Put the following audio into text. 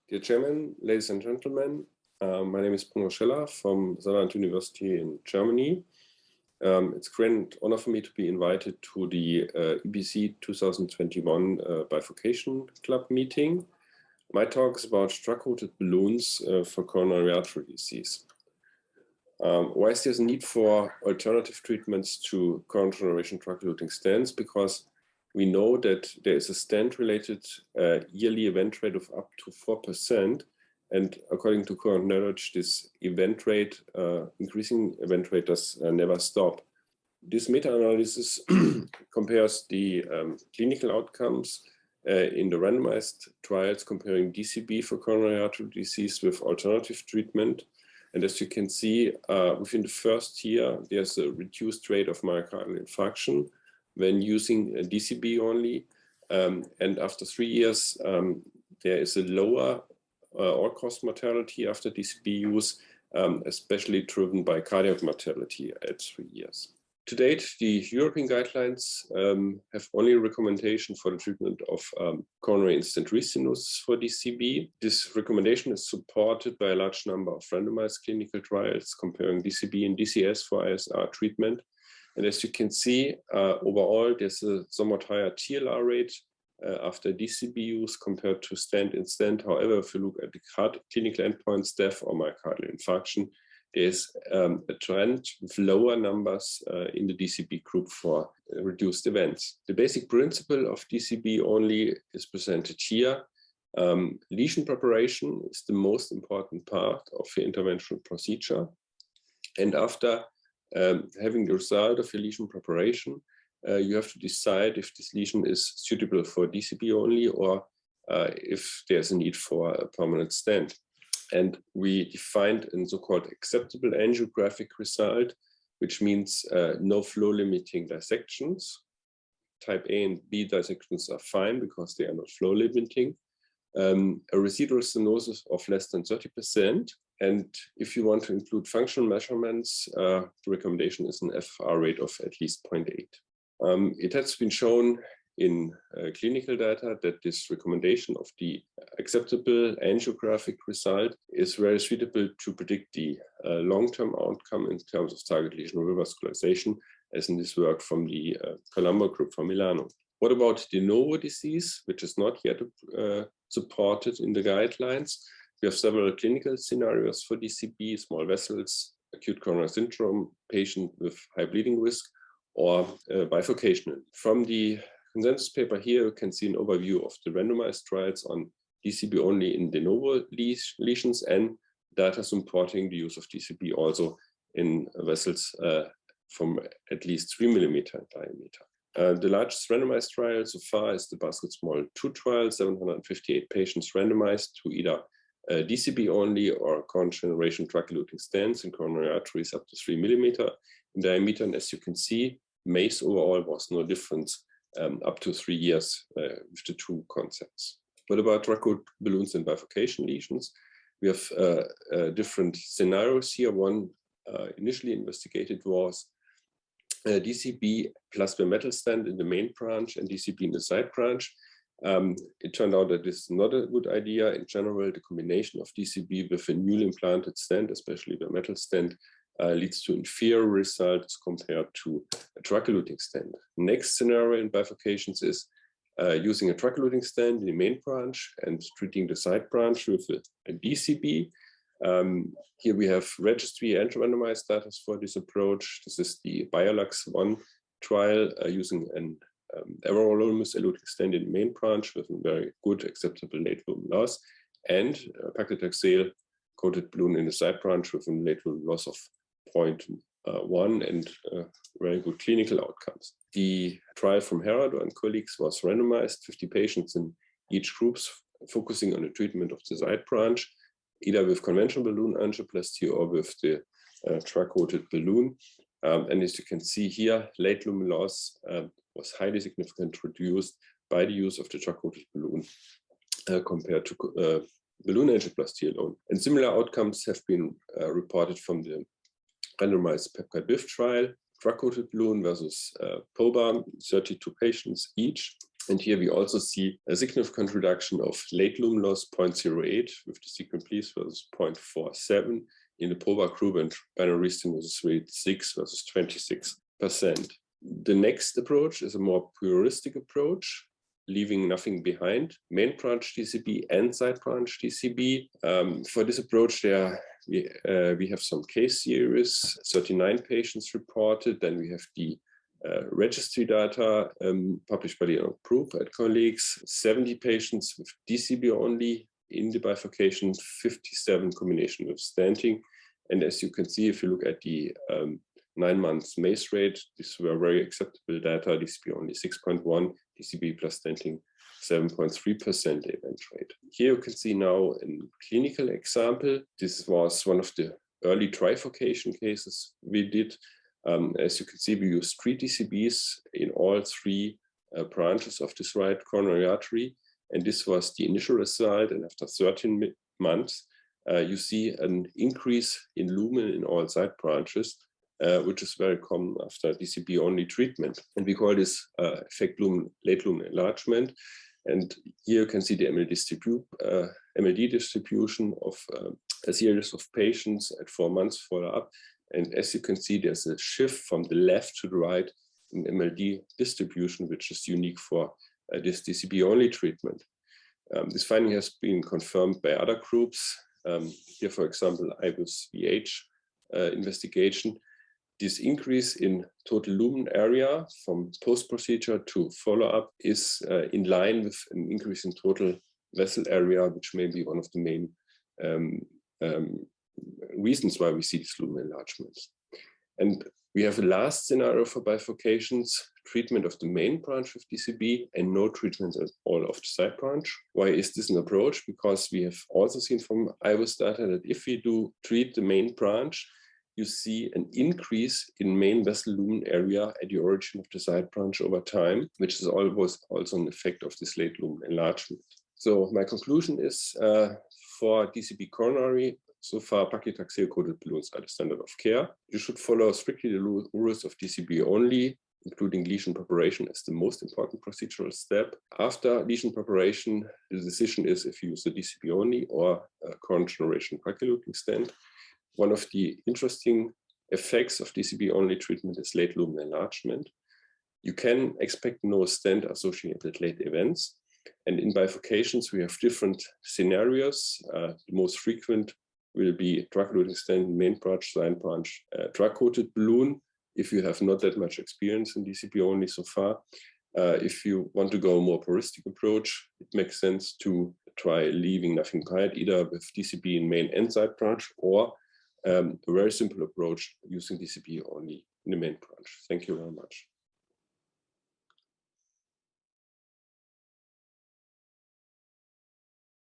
Dear Chairman, ladies and gentlemen, my name is Bruno from Saarland University in Germany. It's a great honor for me to be invited to the EBC 2021 Bifurcation Club meeting. My talk is about drug-coated balloons for coronary artery disease. Why is there a need for alternative treatments to current generation drug-eluting stents? Because we know that there is a stent-related yearly event rate of up to 4%. And according to current knowledge, this event rate, increasing event rate does never stop. This meta-analysis compares the clinical outcomes in the randomized trials comparing DCB for coronary artery disease with alternative treatment. And as you can see, within the first year, there's a reduced rate of myocardial infarction when using a DCB only. And after 3 years, there is a lower all-cause mortality after DCB use, especially driven by cardiac mortality at 3 years. To date, the European guidelines have only a recommendation for the treatment of coronary in-stent restenosis for DCB. This recommendation is supported by a large number of randomized clinical trials comparing DCB and DCS for ISR treatment. And as you can see, overall, there's a somewhat higher TLR rate after DCB use compared to stent in stent. However, if you look at the clinical endpoints, death or myocardial infarction, there's a trend with lower numbers in the DCB group for reduced events. The basic principle of DCB only is presented here. Lesion preparation is the most important part of the interventional procedure. And after having the result of your lesion preparation, you have to decide if this lesion is suitable for DCB only or if there's a need for a permanent stent. And we defined a so-called acceptable angiographic result, which means no flow-limiting dissections. Type A and B dissections are fine because they are not flow-limiting. A residual stenosis of less than 30%. And if you want to include functional measurements, the recommendation is an FR rate of at least 0.8. It has been shown in clinical data that this recommendation of the acceptable angiographic result is very suitable to predict the long-term outcome in terms of target lesion revascularization, as in this work from the Colombo group from Milano. What about de novo disease, which is not yet supported in the guidelines? We have several clinical scenarios for DCB, small vessels, acute coronary syndrome, patient with high bleeding risk, or bifurcation. From the consensus paper here, you can see an overview of the randomized trials on DCB only in de novo lesions and data supporting the use of DCB also in vessels from at least 3 millimeter in diameter. The largest randomized trial so far is the Basket Small 2 trial, 758 patients randomized to either DCB only or current generation drug-eluting stents in coronary arteries up to 3 millimeter in diameter. And as you can see, MACE overall was no difference up to 3 years with the two concepts. What about drug-coated balloons and bifurcation lesions? We have different scenarios here. One initially investigated was DCB plus bare metal stent in the main branch and DCB in the side branch. It turned out that this is not a good idea. In general, the combination of DCB with a newly implanted stent, especially the metal stent, leads to inferior results compared to a drug-eluting stent. Next scenario in bifurcations is using a drug-eluting stent in the main branch and treating the side branch with a DCB. Here we have registry and randomized data for this approach. This is the BioLux 1 trial using an everolimus eluting stent in the main branch with a very good acceptable late volume loss, and paclitaxel coated balloon in the side branch with a late volume loss of 0.1 and very good clinical outcomes. The trial from Herado and colleagues was randomized, 50 patients in each group, focusing on the treatment of the side branch, either with conventional balloon angioplasty or with the drug-coated balloon. And as you can see here, late lumen loss was highly significantly reduced by the use of the drug-coated balloon compared to balloon angioplasty alone. And similar outcomes have been reported from the randomized peptide BIF trial, drug-coated balloon versus POBA, 32 patients each. And here we also see a significant reduction of late lumen loss, 0.08 with the sequence versus 0.47 in the PROBA group, and binary stenosis rate 6 versus 26%. The next approach is a more puristic approach, leaving nothing behind, main branch DCB and side branch DCB. For this approach, we have some case series, 39 patients reported. Then we have the registry data published by the Proof at colleagues, 70 patients with DCB only in the bifurcation, 57 combination with stenting. And as you can see, if you look at the 9 months MACE rate, these were very acceptable data, DCB only 6.1, DCB plus stenting 7.3% event rate. Here you can see now a clinical example. This was one of the early trifurcation cases we did. As you can see, we used 3 DCBs in all 3 branches of this right coronary artery. And this was the initial result. And after 13 months, you see an increase in lumen in all side branches, which is very common after DCB only treatment. And we call this effect lumen, late lumen enlargement. And here you can see the MLD distribution of a series of patients at 4 months follow-up. And as you can see, there's a shift from the left to the right in MLD distribution, which is unique for this DCB-only treatment. This finding has been confirmed by other groups. Here, for example, IBUS-VH investigation. This increase in total lumen area from post-procedure to follow-up is in line with an increase in total vessel area, which may be one of the main reasons why we see these lumen enlargements. And we have a last scenario for bifurcations, treatment of the main branch with DCB and no treatment at all of the side branch. Why is this an approach? Because we have also seen from IBUS data that if we do treat the main branch, you see an increase in main vessel lumen area at the origin of the side branch over time, which is always also an effect of this late lumen enlargement. So my conclusion is for DCB coronary, so far paclitaxel-coated balloons are the standard of care. You should follow strictly the rules of DCB only, including lesion preparation as the most important procedural step. After lesion preparation, the decision is if you use the DCB only or a current generation calculating stent. One of the interesting effects of DCB-only treatment is late lumen enlargement. You can expect no stent-associated late events. And in bifurcations, we have different scenarios. The most frequent will be drug-eluting stent, main branch, side branch, drug-coated balloon, if you have not that much experience in DCB-only so far. If you want to go a more puristic approach, it makes sense to try leaving nothing behind, either with DCB in main and side branch, or a very simple approach using DCB only in the main branch. Thank you very much.